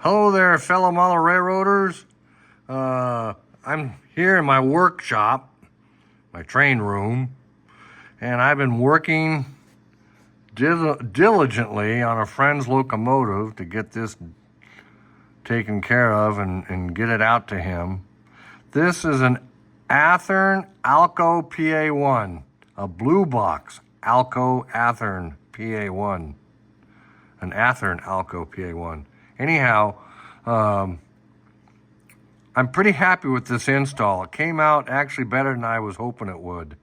Hello there, fellow model railroaders. I'm here in my workshop, my train room, and I've been working diligently on a friend's locomotive to get this taken care of and get it out to him. This is an Athearn Alco PA-1, a blue box Alco Athearn PA-1, an Athearn Alco PA-1. Anyhow, I'm pretty happy with this install. It came out actually better than I was hoping it would.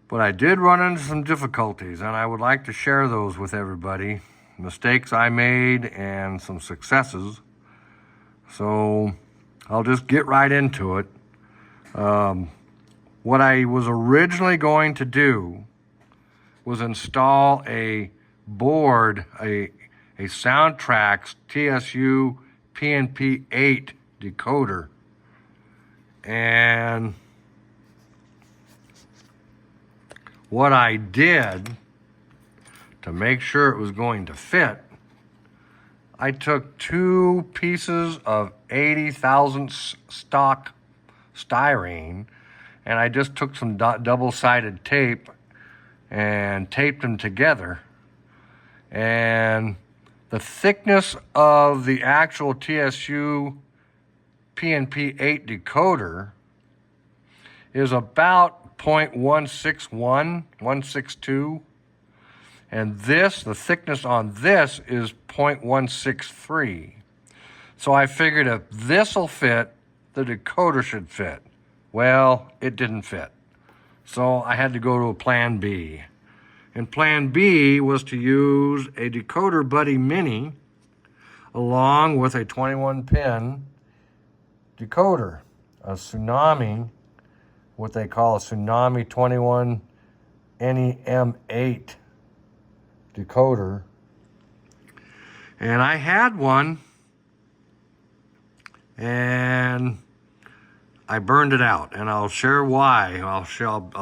But I did run into some difficulties, and I would like to share those with everybody. Mistakes I made and some successes. So I'll just get right into it. What I was originally going to do was install a board, a Soundtrax TSU PNP-8 decoder. And what I did to make sure it was going to fit, I took 2 pieces of 80 thousandths stock styrene, and I just took some double-sided tape and taped them together. And the thickness of the actual TSU PNP-8 decoder is about 0.161, 162. And this, the thickness on this is 0.163. So I figured if this will fit, the decoder should fit. Well, it didn't fit. So I had to go to a plan B. And plan B was to use a Decoder Buddy Mini along with a 21-pin decoder, a Tsunami, what they call a Tsunami 21 NEM8 decoder. And I had one, and I burned it out, and I'll share why. I'll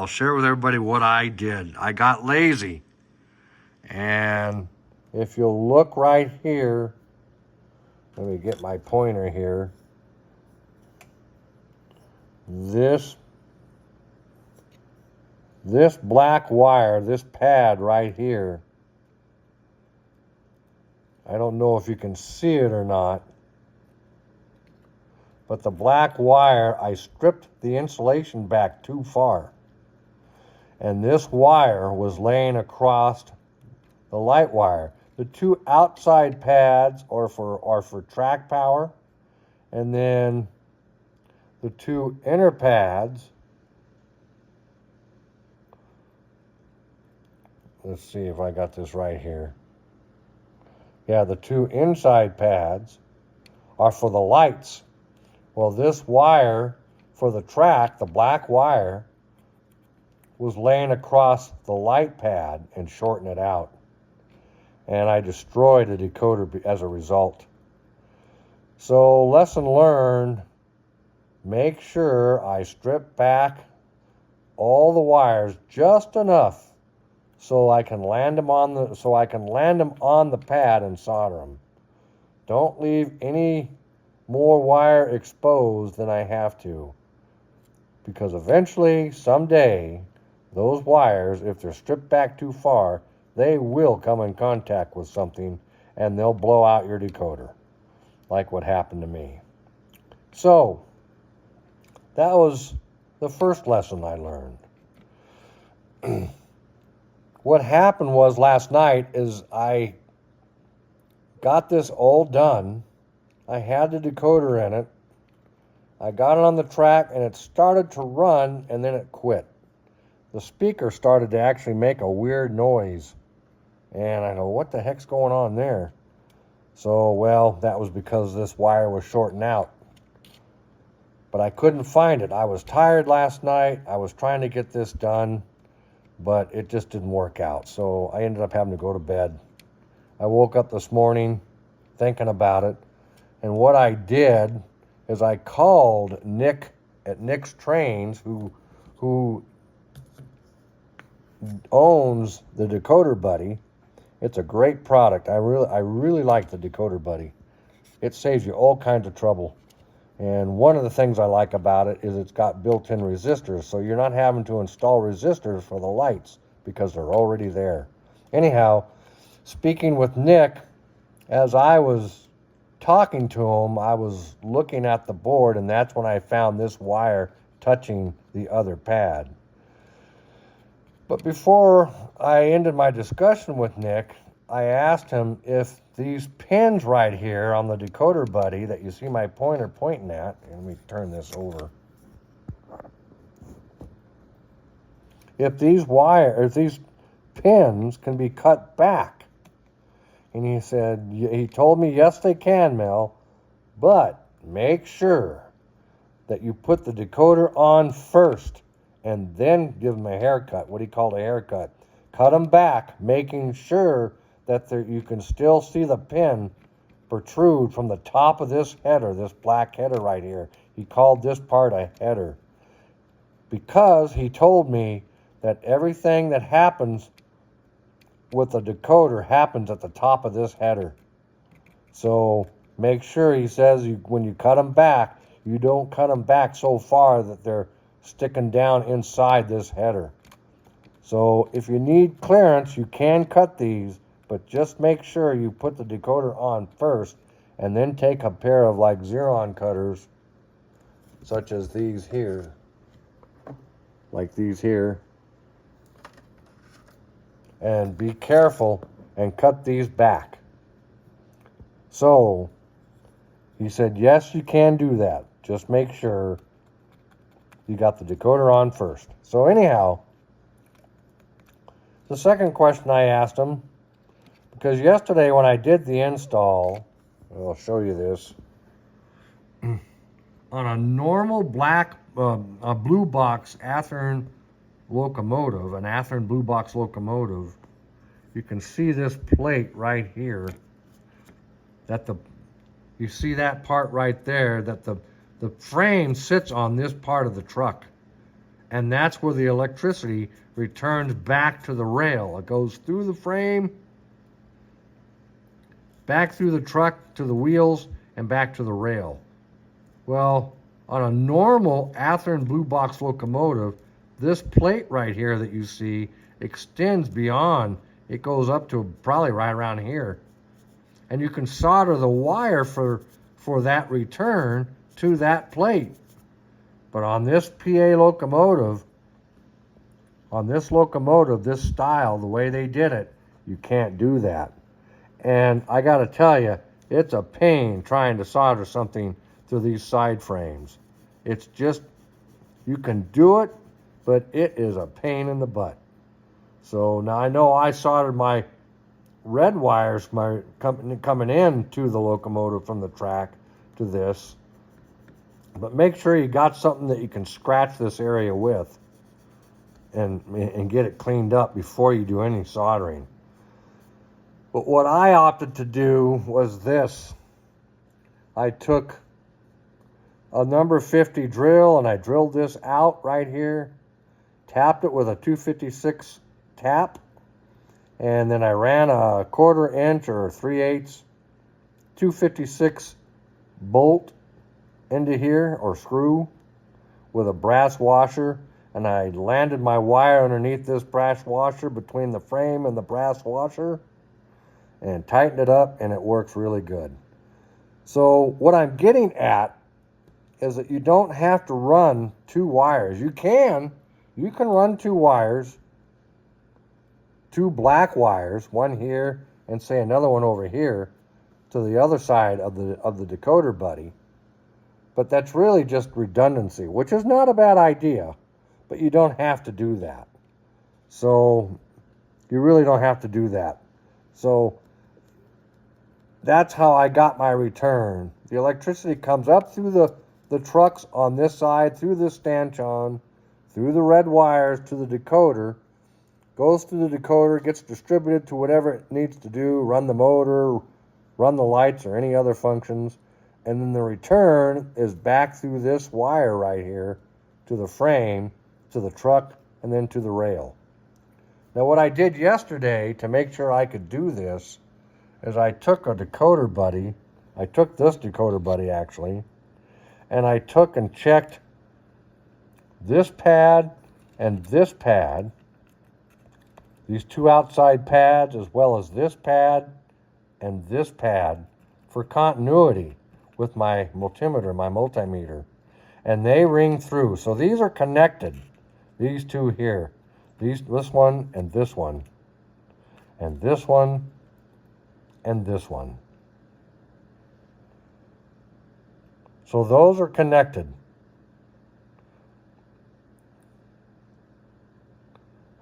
share with everybody what I did. I got lazy, and if you'll look right here, let me get my pointer here. This black wire, this pad right here, I don't know if you can see it or not, but the black wire, I stripped the insulation back too far. And this wire was laying across the light wire. The 2 outside pads are for track power, and then the 2 inner pads, let's see if I got this right here. Yeah, the 2 inside pads are for the lights. Well, this wire for the track, the black wire, was laying across the light pad and shortened it out. And I destroyed the decoder as a result. So, lesson learned, make sure I strip back all the wires just enough so I can land them on the pad and solder them. Don't leave any more wire exposed than I have to, because eventually, someday, those wires, if they're stripped back too far, they will come in contact with something and they'll blow out your decoder, like what happened to me. So, that was the first lesson I learned. What happened was last night is I got this all done. I had the decoder in it. I got it on the track and it started to run and then it quit. The speaker started to actually make a weird noise. And I go, what the heck's going on there? So, well, that was because this wire was shorting out. But I couldn't find it. I was tired last night. I was trying to get this done, but it just didn't work out. So I ended up having to go to bed. I woke up this morning thinking about it. And what I did is I called Nick at Nick's Trains, who owns the Decoder Buddy. It's a great product. I really like the Decoder Buddy. it saves you all kinds of trouble. And one of the things I like about it is it's got built-in resistors, so you're not having to install resistors for the lights because they're already there. Anyhow, speaking with Nick, as I was talking to him, I was looking at the board, and that's when I found this wire touching the other pad. But before I ended my discussion with Nick, I asked him if these pins right here on the decoder buddy that you see my pointer pointing at, and let me turn this over. If these pins can be cut back. And he said, he told me, yes, they can, Mel, but make sure that you put the decoder on first and then give them a haircut, what he called a haircut. Cut them back, making sure that you can still see the pin protrude from the top of this header, this black header right here. He called this part a header because he told me that everything that happens with the decoder happens at the top of this header. So make sure, he says, when you cut them back, you don't cut them back so far that they're sticking down inside this header. So if you need clearance, you can cut these, but just make sure you put the decoder on first and then take a pair of like Xeron cutters, such as these here, like these here, and be careful and cut these back. So he said, yes, you can do that. Just make sure you got the decoder on first. So anyhow, the second question I asked him, because yesterday when I did the install, I'll show you this, on a normal black, a blue box Athearn locomotive, an Athearn blue box locomotive, you can see this plate right here, that you see that part right there, that the frame sits on this part of the truck, and that's where the electricity returns back to the rail. It goes through the frame, back through the truck to the wheels, and back to the rail. Well, on a normal Athearn blue box locomotive, this plate right here that you see extends beyond. It goes up to probably right around here. And you can solder the wire for that return to that plate. But on this PA locomotive, this style, the way they did it, you can't do that. And I got to tell you, it's a pain trying to solder something to these side frames. It's just, you can do it, but it is a pain in the butt. So now I know I soldered my red wires coming in to the locomotive from the track to this, but make sure you got something that you can scratch this area with and get it cleaned up before you do any soldering. But what I opted to do was this. I took a number 50 drill and I drilled this out right here, tapped it with a 256 tap, and then I ran a 1/4 inch or 3/8 256 bolt into here, or screw, with a brass washer, and I landed my wire underneath this brass washer between the frame and the brass washer and tightened it up, and it works really good. So what I'm getting at is that you don't have to run 2 wires. You can run 2 wires, 2 black wires, one here and say another one over here to the other side of the decoder buddy. But that's really just redundancy, which is not a bad idea, but you don't have to do that. So you really don't have to do that. So that's how I got my return. The electricity comes up through the trucks on this side, through this stanchion, through the red wires to the decoder, goes through the decoder, gets distributed to whatever it needs to do, run the motor, run the lights, or any other functions, and then the return is back through this wire right here to the frame, to the truck, and then to the rail. Now what I did yesterday to make sure I could do this is I took a decoder buddy I took this decoder buddy actually, and I took and checked this pad and this pad, these two outside pads, as well as this pad and this pad, for continuity with my multimeter, my multimeter. And they ring through. So these are connected. These two here. This one and this one. And this one and this one. So those are connected.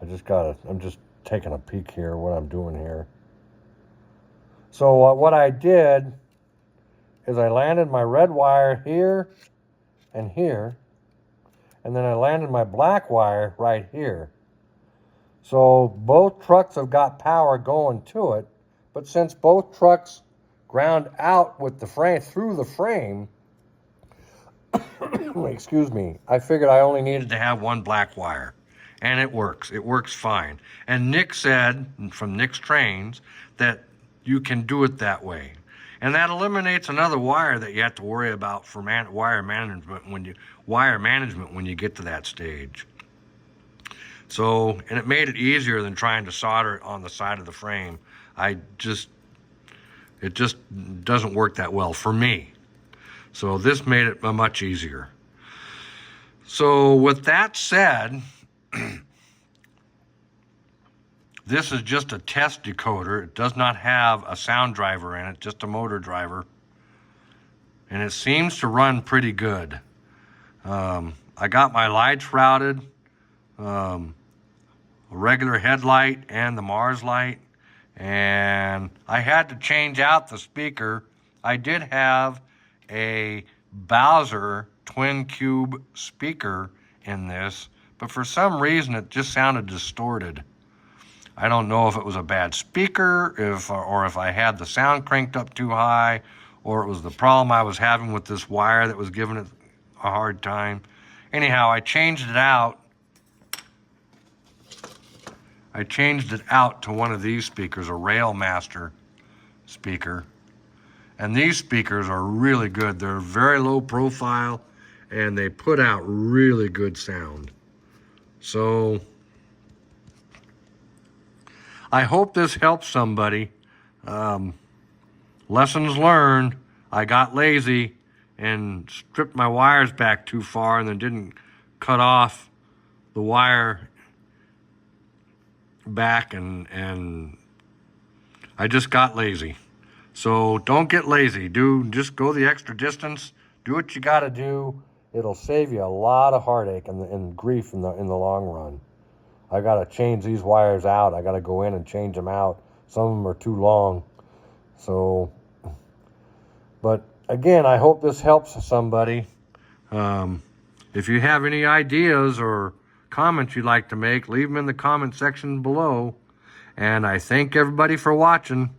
I'm just taking a peek here what I'm doing here. So what I did is I landed my red wire here and here, and then I landed my black wire right here. So both trucks have got power going to it, but since both trucks ground out with the frame, through the frame, excuse me, I figured I only needed to have one black wire. And it works. It works fine. And Nick said, from Nick's Trains, that you can do it that way. And that eliminates another wire that you have to worry about for wire management when you get to that stage. So, and it made it easier than trying to solder it on the side of the frame. It just doesn't work that well for me. So this made it much easier. So with that said, this is just a test decoder. It does not have a sound driver in it, just a motor driver. And it seems to run pretty good. I got my lights routed, a regular headlight and the Mars light. And I had to change out the speaker. I did have a Bowser twin cube speaker in this, but for some reason it just sounded distorted. I don't know if it was a bad speaker, or if I had the sound cranked up too high, or it was the problem I was having with this wire that was giving it a hard time. Anyhow, I changed it out. I changed it out to one of these speakers, a Railmaster speaker. And these speakers are really good. They're very low profile, and they put out really good sound. So I hope this helps somebody. Lessons learned. I got lazy and stripped my wires back too far and then didn't cut off the wire back, and I just got lazy. So don't get lazy. Just go the extra distance. Do what you got to do. It'll save you a lot of heartache and grief in the long run. I got to change these wires out. I got to go in and change them out. Some of them are too long. So, but again, I hope this helps somebody. If you have any ideas or comments you'd like to make, leave them in the comment section below. And I thank everybody for watching.